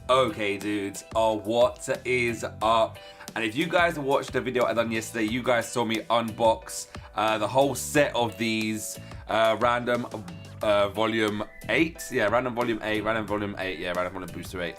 Okay dudes, what is up? And if you guys watched the video I done yesterday, you guys saw me unbox the whole set of these random volume 8. Yeah, random volume 8, random volume 8, yeah, random volume booster 8.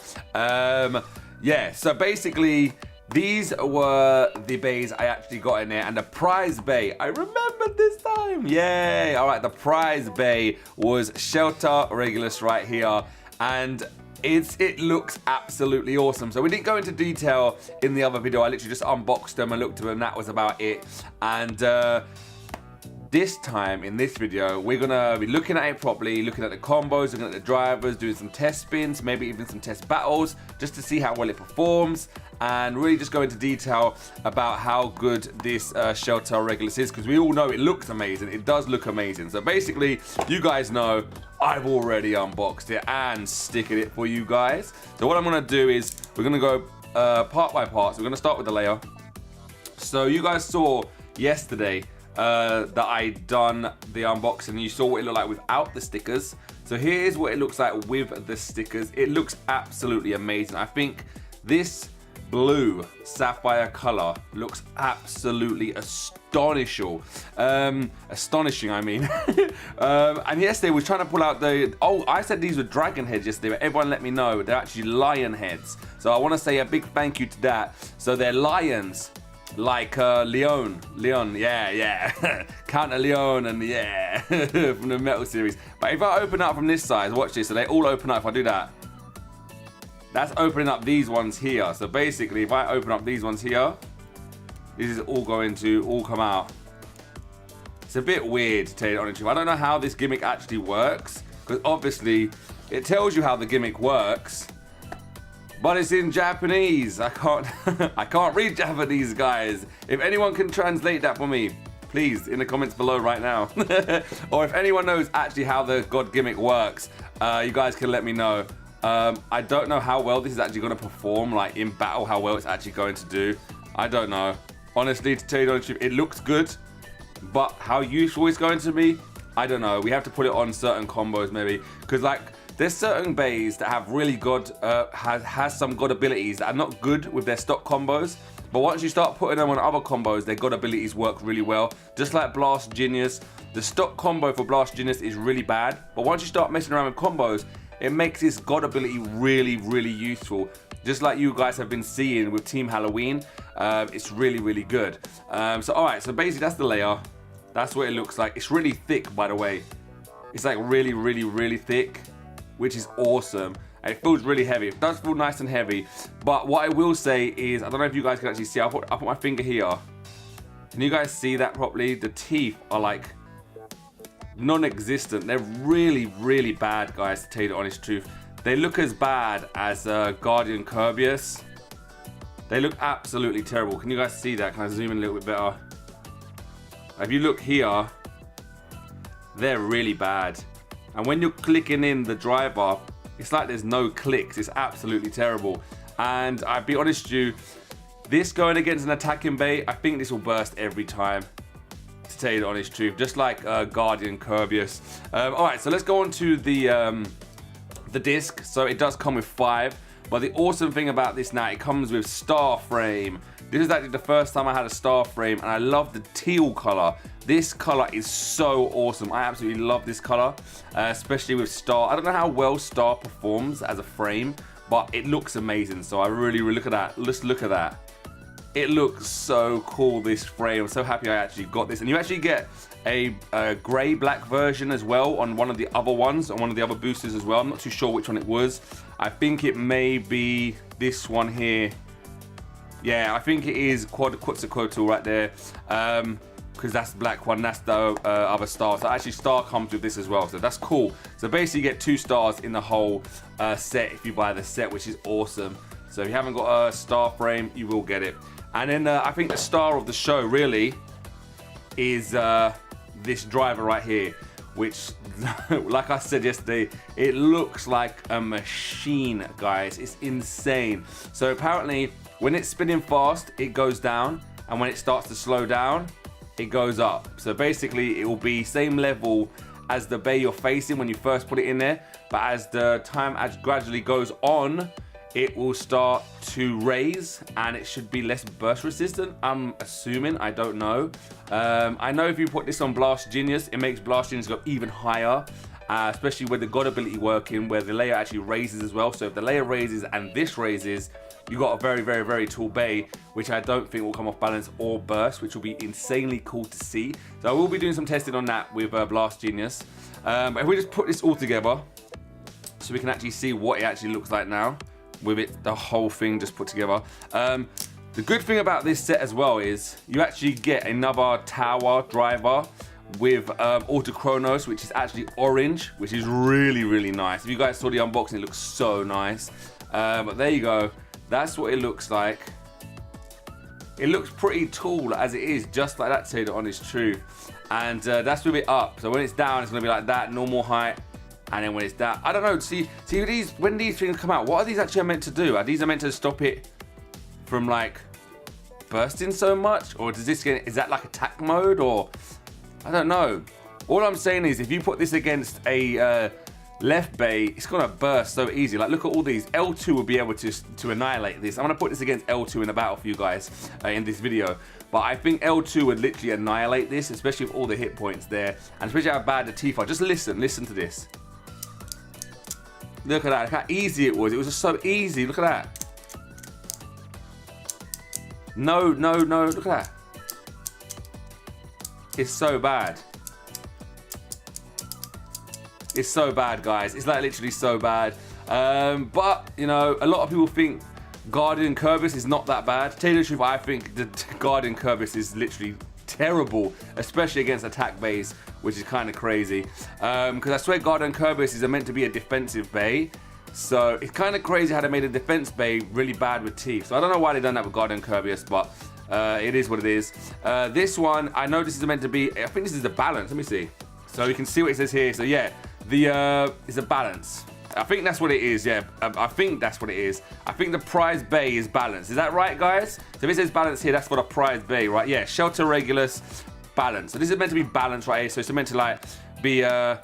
Yeah, so basically these were the bays I actually got in there, and the prize bay, I remembered this time, yay! Alright, the prize bay was Shelter Regulus right here, and it looks absolutely awesome. So we didn't go into detail in the other video. I literally just unboxed them and looked at them, and that was about it. And this time in this video, we're gonna be looking at it properly, looking at the combos, looking at the drivers, doing some test spins, maybe even some test battles, just to see how well it performs, and really just go into detail about how good this Shelter Regulus is, because we all know it looks amazing. It does look amazing. So basically, you guys know I've already unboxed it and sticking it for you guys. So what I'm gonna do is we're gonna go part by part. So we're gonna start with the layer. So you guys saw yesterday that I done the unboxing. You saw what it looked like without the stickers. So here's what it looks like with the stickers. It looks absolutely amazing. I think this blue sapphire color looks absolutely astonishing. I mean. And yesterday we were trying to pull out the, I said these were dragon heads yesterday, but everyone let me know they're actually lion heads. So I want to say a big thank you to that. So they're lions, like Leon, yeah, Count Leon, and yeah, from the Metal series. But if I open up from this side, watch this, so they all open up. If I do that, that's opening up these ones here. So basically, if I open up these ones here, this is all going to all come out. It's a bit weird, to tell you the honest truth. I don't know how this gimmick actually works, because obviously it tells you how the gimmick works, but it's in Japanese. I can't read Japanese, guys. If anyone can translate that for me, please, in the comments below right now. Or if anyone knows actually how the god gimmick works, you guys can let me know. I don't know how well this is actually going to perform, like in battle, how well it's actually going to do. I don't know. Honestly, to tell you the honest truth, it looks good, but how useful it's going to be, I don't know. We have to put it on certain combos maybe, because like there's certain bays that have really good, has some god abilities that are not good with their stock combos, but once you start putting them on other combos, their god abilities work really well. Just like Blast Genius, the stock combo for Blast Genius is really bad, but once you start messing around with combos, it makes this god ability really, really useful. Just like you guys have been seeing with Team Halloween, it's really, really good. So all right, so basically that's the layer. That's what it looks like. It's really thick, by the way. It's like really, really, really thick, which is awesome. And it feels really heavy. It does feel nice and heavy. But what I will say is, I don't know if you guys can actually see, I'll put my finger here. Can you guys see that properly? The teeth are like non-existent. They're really, really bad, guys, to tell you the honest truth. They look as bad as Guardian Kirbyus. They look absolutely terrible. Can you guys see that? Can I zoom in a little bit better? If you look here, they're really bad. And when you're clicking in the driver, it's like there's no clicks. It's absolutely terrible. And I'll be honest with you, this going against an attacking bay, I think this will burst every time, to tell you the honest truth, just like Guardian Kirbyus. All right, so let's go on to the disc. So it does come with 5, but the awesome thing about this now, it comes with star frame. This is actually the first time I had a star frame, and I love the teal color. This color is so awesome. I absolutely love this color, especially with star. I don't know how well star performs as a frame, but it looks amazing. So I really, really look at that. Let's look at that. It looks so cool, this frame. I'm so happy I actually got this. And you actually get a grey black version as well on one of the other ones, on one of the other boosters as well. I'm not too sure which one it was. I think it may be this one here. Yeah, I think it is Quetzalcoatl right there. Because that's the black one, that's the other star. So actually star comes with this as well, so that's cool. So basically you get 2 stars in the whole set if you buy the set, which is awesome. So if you haven't got a star frame, you will get it. And then I think the star of the show really is this driver right here, which like I said yesterday, it looks like a machine, guys. It's insane. So apparently when it's spinning fast, it goes down, and when it starts to slow down, it goes up. So basically it will be same level as the bay you're facing when you first put it in there, but as the time gradually goes on, it will start to raise and it should be less burst resistant. I'm assuming, I don't know. I know if you put this on Blast Genius, it makes Blast Genius go even higher, especially with the God ability working, where the layer actually raises as well. So if the layer raises and this raises, you got a very, very, very tall bay, which I don't think will come off balance or burst, which will be insanely cool to see. So I will be doing some testing on that with Blast Genius. If we just put this all together, so we can actually see what it actually looks like now, with it, the whole thing just put together. The good thing about this set as well is you actually get another tower driver with auto chronos, which is actually orange, which is really, really nice. If you guys saw the unboxing, it looks so nice. But there you go. That's what it looks like. It looks pretty tall as it is, just like that, to say the honest truth. And that's with it up. So when it's down, it's gonna be like that, normal height. And then when it's down, I don't know, see these, when these things come out, what are these actually meant to do? Are these meant to stop it from like bursting so much? Or does this is that like attack mode, or I don't know. All I'm saying is if you put this against a left bay, it's gonna burst so easy. Like look at all these. L2 will be able to annihilate this. I'm gonna put this against L2 in a battle for you guys in this video. But I think L2 would literally annihilate this, especially with all the hit points there. And especially how bad the teeth are. Just listen to this. Look at that, look how easy it was. It was just so easy, look at that. No, look at that. It's so bad. It's so bad, guys. It's like literally so bad. But, you know, a lot of people think Guardian Curvus is not that bad. To tell you the truth, I think the Guardian Curvus is literally terrible, especially against attack bays, which is kind of crazy. Because I swear Guardian Curvus is meant to be a defensive bay. So it's kind of crazy how they made a defense bay really bad with teeth. So I don't know why they done that with Guardian Curvus, but it is what it is. This one, I know this is meant to be, I think this is the balance. Let me see. So you can see what it says here. So yeah, it's a balance. I think that's what it is, yeah. I think that's what it is. I think the prize bay is balance. Is that right, guys? So if it says balance here, that's for the prize bay, right? Yeah, shelter regulus, balance. So this is meant to be balance right here. So it's meant to like be a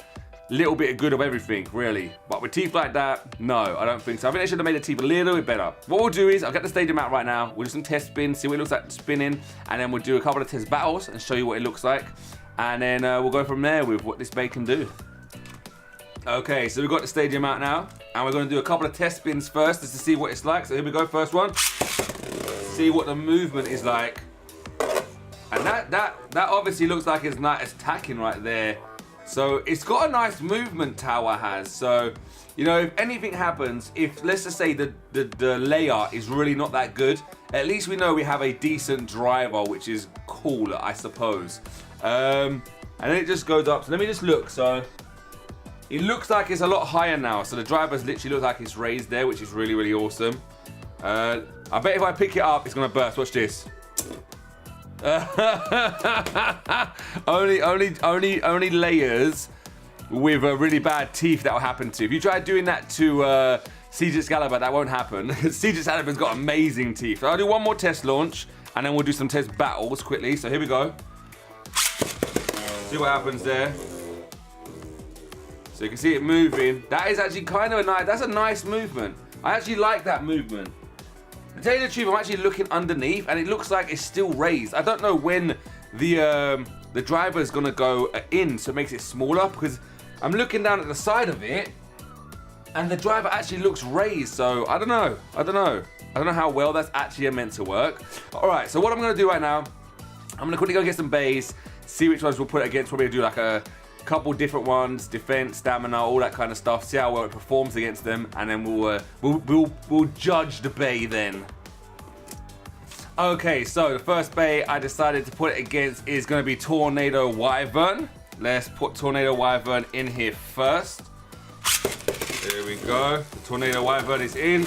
little bit of good of everything, really. But with teeth like that, no, I don't think so. I think they should have made the teeth a little bit better. What we'll do is, I'll get the stadium out right now. We'll do some test spins, see what it looks like spinning. And then we'll do a couple of test battles and show you what it looks like. And then we'll go from there with what this bay can do. Okay, so we've got the stadium out now, and we're going to do a couple of test spins first just to see what it's like. So here we go, first one. See what the movement is like. And that obviously looks like it's not attacking right there. So it's got a nice movement, tower has. So, you know, if anything happens, if let's just say the layer is really not that good, at least we know we have a decent driver, which is cool, I suppose. And then it just goes up. So let me just look. So it looks like it's a lot higher now. So the drivers literally look like it's raised there, which is really, really awesome. I bet if I pick it up, it's gonna burst. Watch this. only layers with really bad teeth that will happen to. If you try doing that to Siege Excalibur, that won't happen. Siege Excalibur's got amazing teeth. So I'll do one more test launch, and then we'll do some test battles quickly. So here we go. See what happens there. So you can see it moving. That is actually kind of a nice, that's a nice movement. I actually like that movement. To tell you the truth, I'm actually looking underneath and it looks like it's still raised. I don't know when the driver is gonna go in, so it makes it smaller, because I'm looking down at the side of it and the driver actually looks raised. So I don't know how well that's actually meant to work. All right, so what I'm gonna do right now, I'm gonna quickly go get some bays, see which ones we'll put it against. Probably do like a couple different ones, defense, stamina, all that kind of stuff. See how well it performs against them, and then we'll judge the bay then. Okay, so the first bay I decided to put it against is going to be Tornado Wyvern. Let's put Tornado Wyvern in here first. There we go. The Tornado Wyvern is in.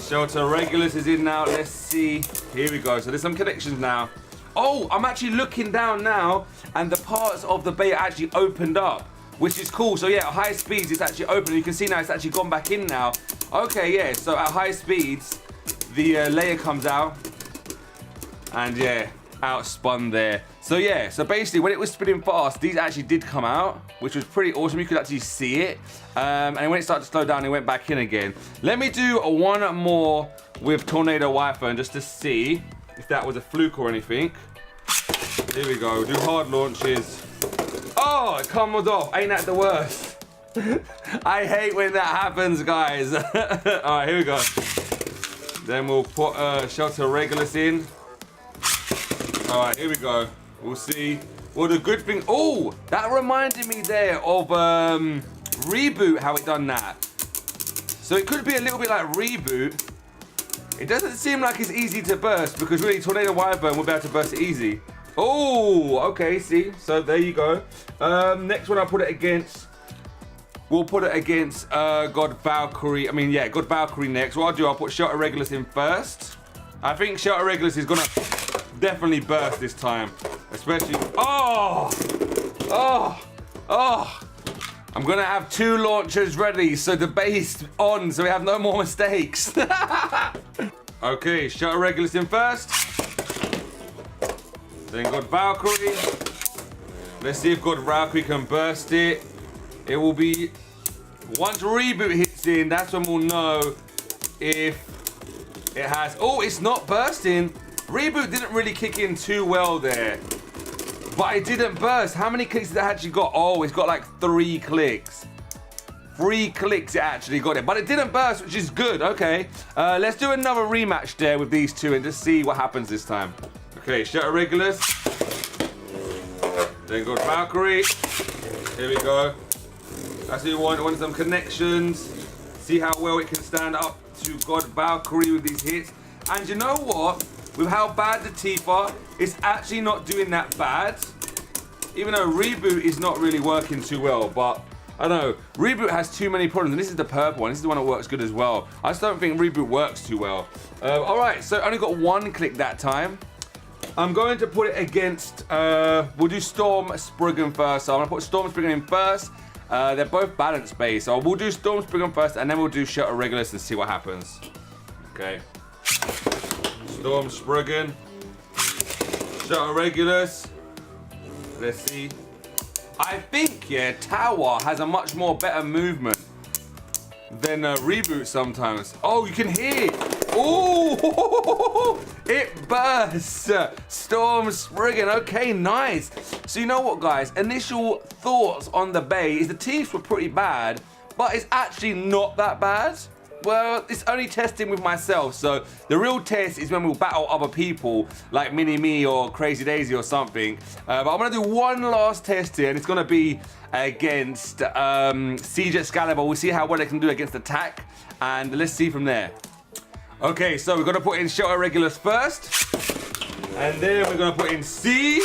Shelter Regulus is in now. Let's see. Here we go. So there's some connections now. Oh, I'm actually looking down now, and the parts of the bay are actually opened up, which is cool. So yeah, at high speeds, it's actually open. You can see now it's actually gone back in now. Okay, yeah, so at high speeds, the layer comes out, and yeah, out spun there. So yeah, so basically when it was spinning fast, these actually did come out. which was pretty awesome. You could actually see it. And when it started to slow down, it went back in again. Let me do one more with Tornado Wi-Fi just to see if that was a fluke or anything. Here we go, do hard launches. Oh, it comes off, ain't that the worst? I hate when that happens, guys. All right, here we go. Then we'll put shutter Regulus in. All right, here we go. We'll see. Well, the good thing, oh, that reminded me there of Reboot, how it done that. So it could be a little bit like Reboot. It doesn't seem like it's easy to burst because really Tornado Wyvern will be able to burst it easy. Oh, okay, see, so there you go. Next one I'll put it against, we'll put it against God Valkyrie. God Valkyrie next. What I'll do, I'll put Shelter Regulus in first. I think Shelter Regulus is gonna definitely burst this time. Especially, oh! I'm gonna have 2 launchers ready, so the base on, so we have no more mistakes. Okay, Shelter Regulus in first. Then God Valkyrie. Let's see if God Valkyrie can burst it. It will be, once Reboot hits in, that's when we'll know if it has, oh, it's not bursting. Reboot didn't really kick in too well there, but it didn't burst. How many clicks did it actually got? Oh, it's got like 3 clicks. 3 clicks it actually got it, but it didn't burst, which is good. Okay, let's do another rematch there with these two and just see what happens this time. Okay, Shutter Regulus. Then God Valkyrie. Here we go. That's what we want some connections. See how well it can stand up to God Valkyrie with these hits. And you know what? With how bad the teeth are, it's actually not doing that bad. Even though Reboot is not really working too well, but I don't know. Reboot has too many problems, and this is the purple one. This is the one that works good as well. I just don't think Reboot works too well. All right, so I only got 1 click that time. I'm going to put it against, we'll do Storm Spriggan first. So I'm gonna put Storm Spriggan in first. They're both balance based, so we'll do Storm Spriggan first, and then we'll do Shutter Regulus and see what happens. Okay. Storm Spriggan. Shutter Regulus. Let's see. I think, yeah, Tower has a much more better movement than Reboot sometimes. Oh, you can hear it. Oh, it bursts. Storm Spriggan. Okay, nice. So you know what, guys? Initial thoughts on the Bay is the teeth were pretty bad, but it's actually not that bad. Well, it's only testing with myself, so the real test is when we'll battle other people like Mini-Me or Crazy Daisy or something. But I'm gonna do one last test here, and it's gonna be against Siege Excalibur. We'll see how well it can do against attack, and let's see from there. Okay, so we're gonna put in Shelter Regulus first, and then we're gonna put in Siege,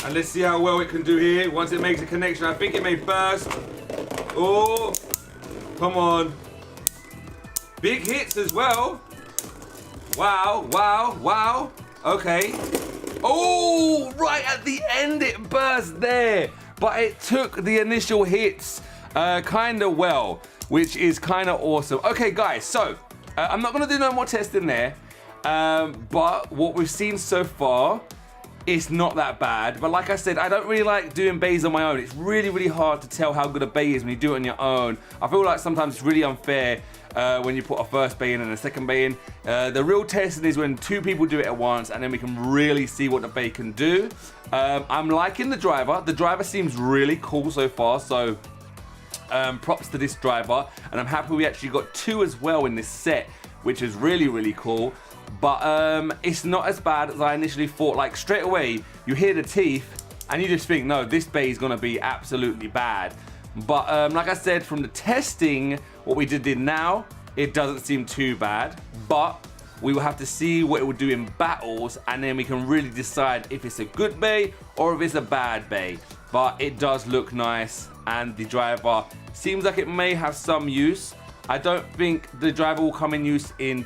and let's see how well it can do here. Once it makes a connection, I think it may burst. Oh, come on. Big hits as well. Wow, wow, wow. Okay. Oh, right at the end it burst there. But it took the initial hits kind of well, which is kind of awesome. Okay, guys, so I'm not going to do no more testing there. But what we've seen so far, it's not that bad. But like I said, I don't really like doing bays on my own. It's really, really hard to tell how good a bay is when you do it on your own. I feel like sometimes it's really unfair when you put a first bay in and a second bay in. The real testing is when 2 people do it at once, and then we can really see what the bay can do. I'm liking the driver. The driver seems really cool so far, so props to this driver. And I'm happy we actually got 2 as well in this set, which is really, really cool. But it's not as bad as I initially thought. Like, straight away, you hear the teeth, and you just think, no, this bay is gonna be absolutely bad. But like I said, from the testing, what we did now, it doesn't seem too bad. But we will have to see what it will do in battles, and then we can really decide if it's a good bay or if it's a bad bay. But it does look nice, and the driver seems like it may have some use. I don't think the driver will come in use in